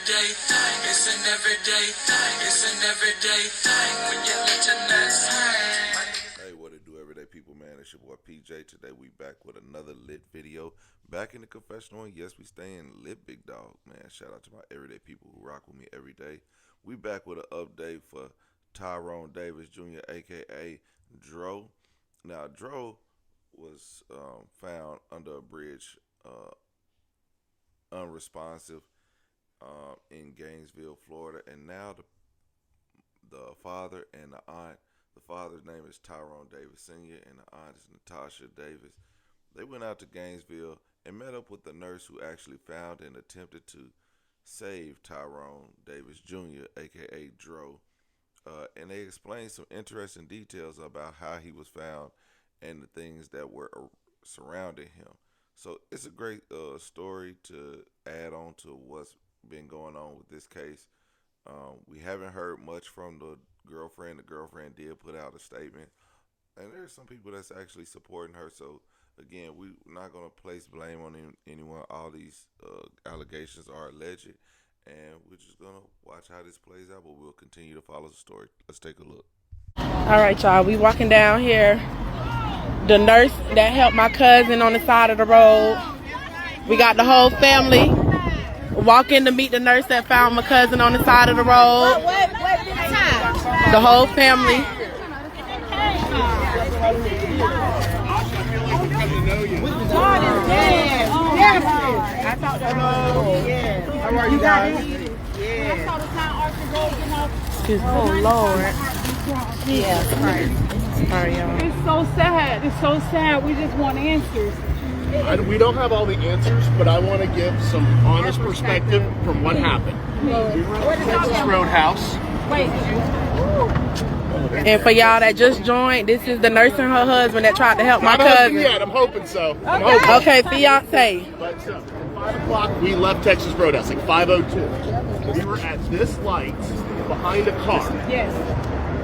everyday thing. It's an everyday thing. It's an everyday thing when you let your nuts hang. Hey, what it do, everyday people, man? It's your boy PJ. Today we back with another lit video. Back in the confessional, and yes, we staying lit, big dog, man. Shout out to my everyday people who rock with me every day. We back with an update for Tyrone Davis Jr., a.k.a. Dro. Now, Dro was found under a bridge, unresponsive, in Gainesville, Florida, and now the father and the aunt. The father's name is Tyrone Davis Sr. and the aunt is Natasha Davis. They went out to Gainesville and met up with the nurse who actually found and attempted to save Tyrone Davis Jr., a.k.a. Dro. And they explained some interesting details about how he was found and the things that were surrounding him. So it's a great story to add on to what's been going on with this case. We haven't heard much from the girlfriend. The girlfriend did put out a statement, and there's some people that's actually supporting her. So again, we're not going to place blame on anyone. All these allegations are alleged, and we're just going to watch how this plays out, but we'll continue to follow the story. Let's take a look. All right, y'all, we walking down here. The nurse that helped my cousin on the side of the road. We got the whole family walking to meet the nurse that found my cousin on the side of the road. The whole family. How are you guys? Excuse me. Oh, Lord. Yeah, Sorry, y'all. it's so sad. It's so sad. We just want answers. We don't have all the answers, but I want to give some honest perspective from what happened. We were at the Texas Roadhouse. Wait. And for y'all that just joined, this is the nurse and her husband that tried to help my Not open cousin. yet. I'm hoping so. I'm hoping. Okay, fiance. But 5 o'clock, we left Texas Roadhouse, like 5:02. We were at this light behind a car. Yes.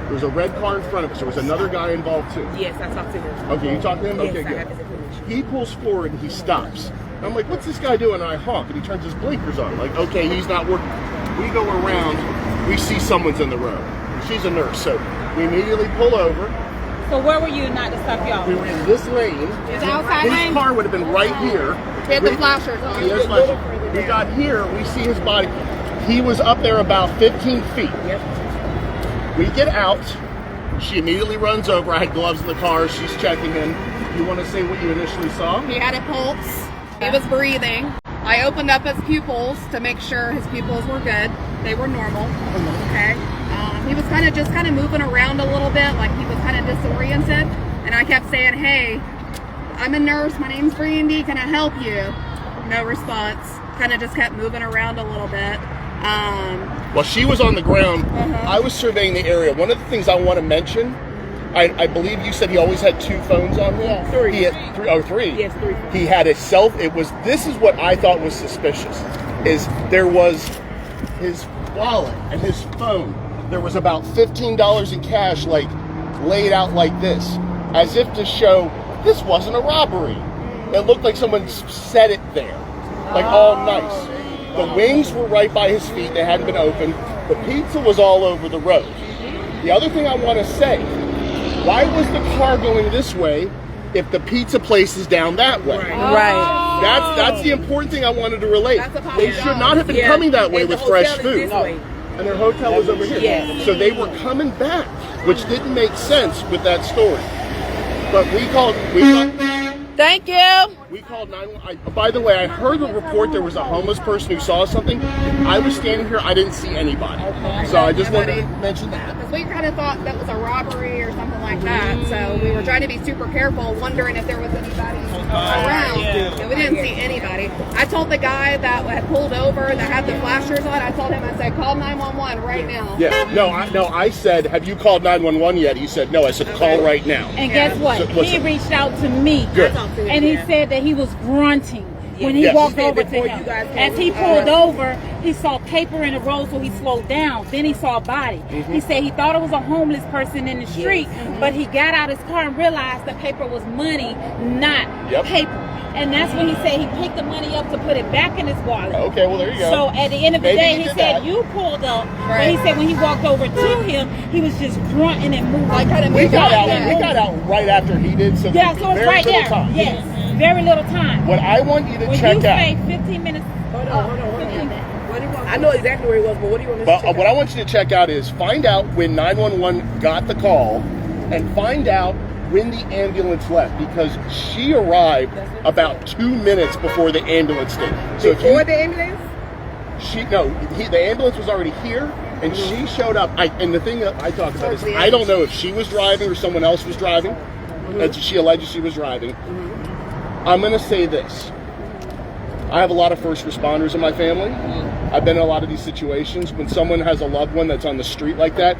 There was a red car in front of us. There was another guy involved too. Yes, I talked to him. Okay, you talked to him? Yes, Okay, I good. have his information. He pulls forward and he stops. And I'm like, what's this guy doing? And I honk and he turns his blinkers on. Like, okay, he's not working. We go around, we see someone's in the road. She's a nurse, so we immediately pull over. So where were you not to stop y'all? We were in this lane. Is outside His lane? car would have been right here. He had the flashers on. He has flashers. We got here, we see his body. He was up there about 15 feet. Yep. We get out. She immediately runs over. I had gloves in the car. She's checking in. You want to say what you initially saw? He had a pulse. He was breathing. I opened up his pupils to make sure his pupils were good. They were normal. Okay. He was kind of moving around a little bit, like he was kind of disoriented. And I kept saying, "Hey, I'm a nurse. My name's Brandy. Can I help you?" No response. Kind of just kept moving around a little bit. While she was on the ground, I was surveying the area. One of the things I want to mention, I believe you said he always had 2 phones on him. Yes. 3. He had 3. Oh, 3. Yes, 3. He had a this is what I thought was suspicious, is there was his wallet and his phone. There was about $15 in cash, like, laid out like this, as if to show this wasn't a robbery. It looked like someone set it there, like all nice. The wings were right by his feet. They hadn't been opened. The pizza was all over the road. The other thing I want to say, why was the car going this way if the pizza place is down that way? Right. That's the important thing I wanted to relate. That's a They should not have been coming that way And the with fresh hotel is food. this way. And their hotel was over here. Yes. So they were coming back, which didn't make sense with that story. But we called Thank you. We called 911. By the way, I heard the report there was a homeless person who saw something. I was standing here, I didn't see anybody. So I just wanted to mention that. Because we kind of thought that was a robbery or something like that. So we were trying to be super careful, wondering if there was anybody around. And we didn't see anybody. I told the guy that had pulled over, that had the flashers on, I told him, I said, call 911 right now. Yeah, I said, have you called 911 yet? He said, no. I said, call right now. And guess what? So, what's He up? reached out to me. Good. And he said that he was grunting when he Yes. walked He said over to before him. you guys came. As he pulled over, he saw paper in the road, so he slowed down. Then he saw a body. He said he thought it was a homeless person in the street, but he got out his car and realized the paper was money, not paper. And that's when he said he picked the money up to put it back in his wallet. Okay, well, there you go. So at the end of the Maybe day, he he did said that. you pulled up. But he said when he walked over to him, he was just grunting and moving. Like kind of We got out. yeah. We got out right after he did. So Yeah, there'd so be it's very right little there. time. Yes, very little time. What I want you to When check you out. say 15 minutes. Hold on. I know exactly where he was, but what do you want to But check what out? I want you to check out is find out when 911 got the call and find out when the ambulance left, because she arrived about 2 minutes before the ambulance did. So if Before you, the ambulance? the ambulance was already here and she showed up. And the thing that I talk about is I don't know if she was driving or someone else was driving. She alleges she was driving. I'm going to say this. I have a lot of first responders in my family. I've been in a lot of these situations. When someone has a loved one that's on the street like that,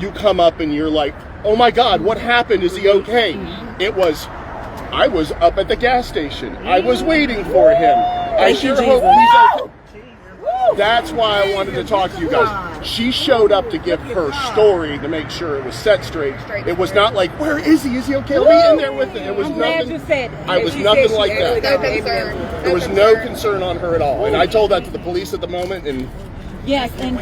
you come up and you're like, oh my God, what happened? Is he okay? I was up at the gas station. I was waiting for him. I sure hope he's okay. That's why I wanted to talk to you guys. She showed up to give her story to make sure it was set straight. It was not like, where is he? Is he okay? I'll be in there with him. It was I'm glad nothing. you said that. I was nothing like that. No concern. There was no concern on her at all. And I told that to the police at the moment, and Yes, and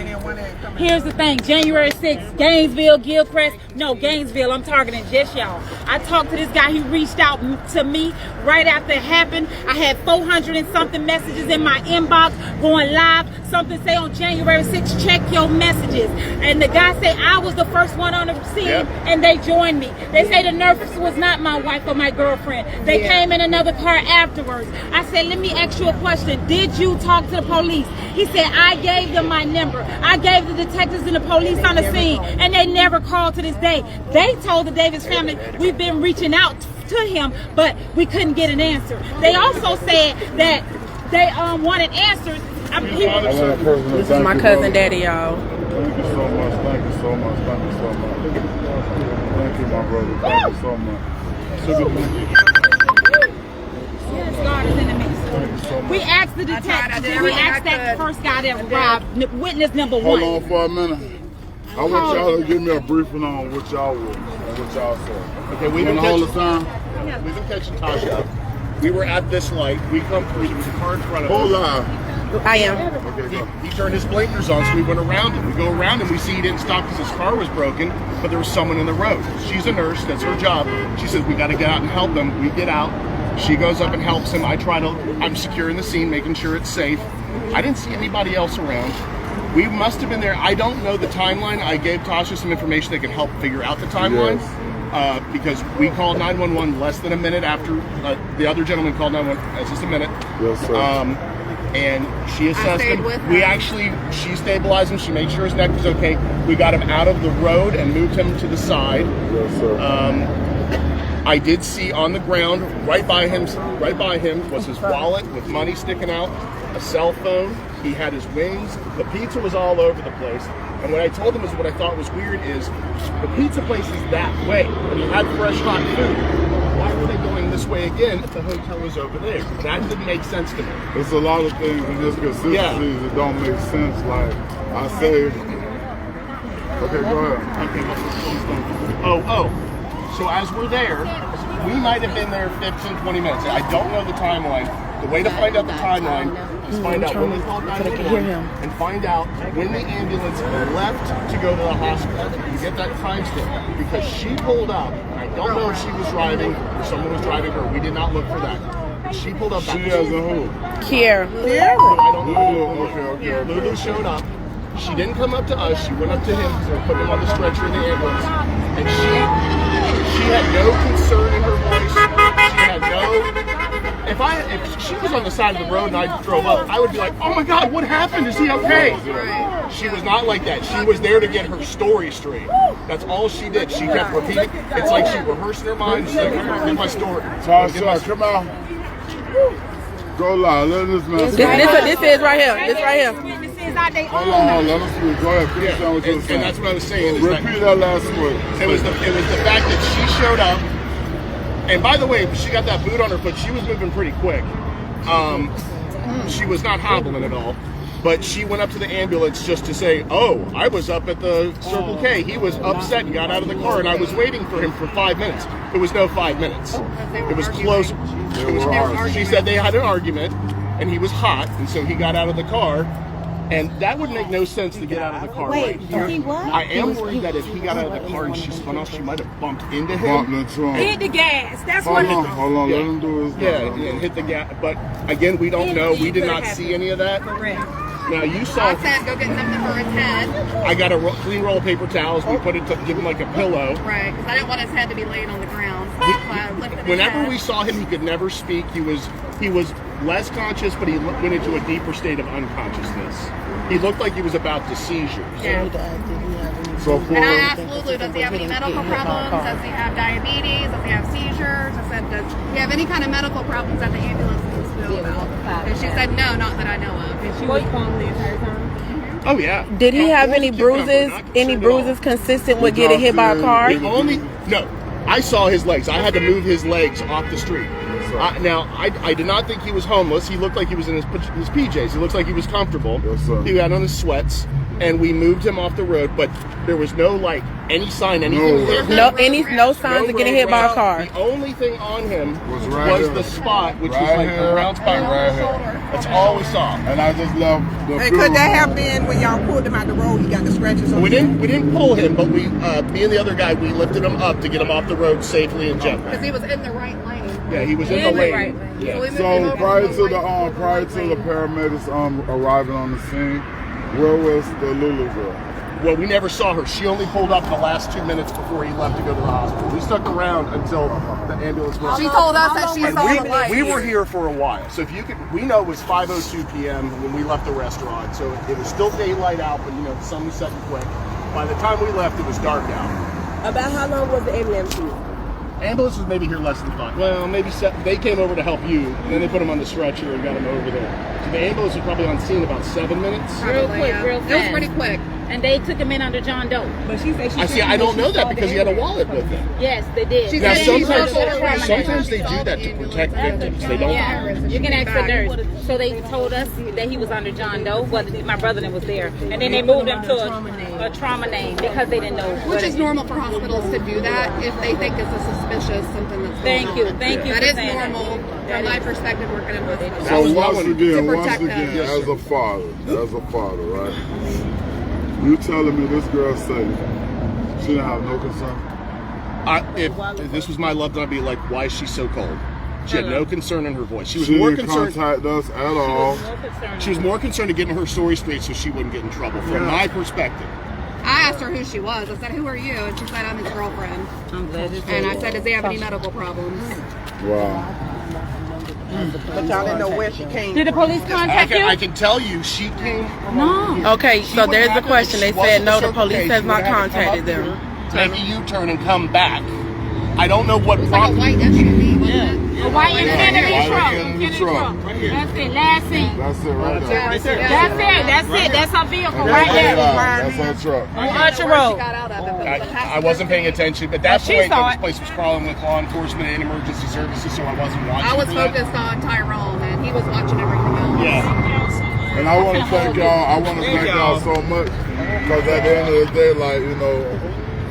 here's the thing. January 6th, Gainesville, Gilchrist. No, Gainesville, I'm targeting just y'all. I talked to this guy. He reached out to me right after it happened. I had 400 and something messages in my inbox going live. Something say on January 6th, check your messages. And the guy said I was the first one on the scene, and they joined me. They say the nurse was not my wife or my girlfriend. They came in another car afterwards. I said, let me ask you a question. Did you talk to the police? He said, I gave them my number. I gave the detectives and the police on the scene, and they never called to this day. They told the Davis family, we've been reaching out to him, but we couldn't get an answer. They also said that they wanted answers. This is my cousin Daddy, y'all. Thank you so much. Thank you so much. Thank you so much. Thank you, my brother. Thank you so much. Yes, God is in the mix. Thank you so much. We asked the detectives, we asked that first guy that arrived, witness number one. Hold on for a minute. I want y'all to give me a briefing on what y'all were and what y'all said. okay, we've You been wanna hold the catching, time? we've been catching Tasha. We were at this light. We come through. There was a car in front of Hold us. on. I am. Okay, go. He turned his blinkers on, so we went around him. We go around him. We see he didn't stop because his car was broken, but there was someone in the road. She's a nurse. That's her job. She says, we got to get out and help him. We get out. She goes up and helps him. I'm securing the scene, making sure it's safe. I didn't see anybody else around. We must have been there. I don't know the timeline. I gave Tasha some information that could help figure out the timeline. Because we called 911 less than a minute after the other gentleman called 911. That's just a minute. Yes, sir. And she assessed stayed him. with She stabilized him. She made sure his neck was okay. We got him out of the road and moved him to the side. Yes, sir. I did see on the ground, right by him was his wallet with money sticking out, a cell phone. He had his wings. The pizza was all over the place. And what I told him is what I thought was weird is the pizza place is that way, and he had fresh hot food. Why were they going this way again if the hotel was over there? That didn't make sense to me. There's a lot of things in this consistencies that don't make sense. Like I say, okay, go ahead. Okay, so as we're there, we might have been there 15, 20 minutes. I don't know the timeline. The way to find out the timeline is find out when they called 911 and find out when the ambulance left to go to the hospital. You get that timestamp because she pulled up. I don't know if she was driving or someone was driving her. We did not look for that. She pulled up. She as in who? Kier. I don't know. Okay. Lulu showed up. She didn't come up to us. She went up to him because they were putting him on the stretcher in the ambulance. And she had no concern in her voice. She had no. If she was on the side of the road and I drove up, I would be like, oh my God, what happened? Is he okay? Right. She was not like that. She was there to get her story straight. That's all she did. She kept repeating. It's like she rehearsed in her mind. She's like, get my story. Tasha, come on. Go live. Let this man. This is right here. This right here. Witnesses out they Hold on, let us speak. Go ahead. Finish down what you were saying. And that's what I was saying. Is Repeat that last word. It was the fact that she showed up. And by the way, she got that boot on her foot. She was moving pretty quick. She was not hobbling at all. But she went up to the ambulance just to say, "Oh, I was up at the Circle K. He was upset and got out of the car, and I was waiting for him for 5 minutes." It was no 5 minutes. It was close. She said they had an argument, and he was hot, and so he got out of the car. And that would make no sense to get out of the car right here. I am worried that if he got out of the car and she spun off, she might have bumped into him. Hit the gas. That's what. Hold on, let him do his and hit the gas. But again, we don't know. We did not see any of that. Correct. Now you saw. I said go get something for his head. I got a clean roll of paper towels. We put it to give him like a pillow. Right, because I didn't want his head to be laying on the ground. So I lifted his Whenever head. we saw him, he could never speak. He was less conscious, but he went into a deeper state of unconsciousness. He looked like he was about to seizure. Yeah. So And I asked Lulu, does he have any medical problems? Does he have diabetes? Does he have seizures? I said, does he have any kind of medical problems that the ambulance needs to know about? And she said, no, not that I know of. And she was calm the entire time. Oh yeah. Did he have any bruises? Any bruises consistent with getting hit by a car? No. I saw his legs. I had to move his legs off the street. Now, I did not think he was homeless. He looked like he was in his PJs. He looked like he was comfortable. Yes, sir. He had on his sweats, and we moved him off the road. But there was no any sign, anything. No signs of getting hit by a car. The only thing on him Was the spot, which was like a brown spot right here. That's all we saw. And I just love the And could that have been when y'all pulled him out the road? He got the scratches on We didn't pull him, but me and the other guy, we lifted him up to get him off the road safely and gently. Because he was in the right lane. Yeah, he was in the lane. Yeah. So we moved him So over prior the to right the lane. prior to the paramedics arriving on the scene, where was the Lulu girl? Well, we never saw her. She only pulled up the last 2 minutes before he left to go to the hospital. We stuck around until the ambulance was. She told us that she saw the light. We were here for a while, so if you could, we know it was 5:02 p.m. when we left the restaurant, so it was still daylight out, but the sun was setting quick. By the time we left, it was dark out. About how long was the ambulance here? Ambulance was maybe here less than 5. Well, maybe 7. They came over to help you, and then they put him on the stretcher and got him over there. So the ambulance was probably on scene about 7 minutes. Real quick, real It was fast. pretty quick. And they took him in under John Doe. But she said I don't know that because he had a wallet with him. Yes, they did. She Now said he sometimes was trauma they do that to protect victims. They don't. Yeah, you can ask the nurse. So they told us that he was under John Doe, but my brother was there. And then they moved him to a trauma name because they didn't know. Which is normal for hospitals to do that if they think it's a suspicious something that's going on. Thank you That for is saying that. normal from my perspective working in hospitals. So was once one again, to protect them. as a father, right? You telling me this girl said she didn't have no concern? If this was my loved one, I'd be like, why is she so cold? She had no concern in her voice. She was She more didn't concerned. contact us at all. She was more concerned to getting her story straight so she wouldn't get in trouble. From my perspective. I asked her who she was. I said, who are you? And she said, I'm his girlfriend. I'm glad you And I said, does he have any medical problems? Wow. But y'all didn't know where she came Did the police contact you? I can tell you, she came. No. Okay, so there's the question. They said no, the police has not contacted them. Make a U-turn and come back. I don't know what It was like a white SUV, wasn't it? A white Infinity White truck. Infinity truck. That's it. Last scene. That's it right there. Right there. That's it. That's her vehicle And right that's there. That's her truck. On Archer Where she Road. got out of it, but the I passenger wasn't paying seat- attention. At that She point, saw this it. place was crawling with law enforcement and emergency services, so I wasn't watching. I was for that. focused on Tyrone, and he was watching everything else. Yeah. And I want to thank y'all. I want to thank y'all so much because at the end of the day, like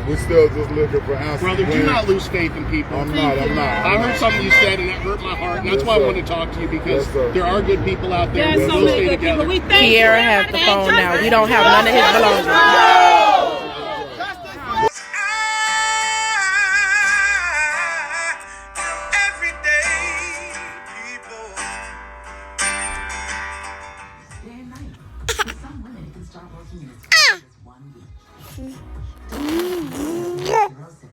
we still just looking for answers. Brother, do not lose faith in people. I'm not. I heard something you said and that hurt my heart, and that's why I wanted to talk to you because there are good people out there. There's so We'll many stay good people. together. We thank you. Kiera has the phone now. We don't have none of his belongings. Everyday people. Day and night. For some women, it can start working in as fast as 1 week.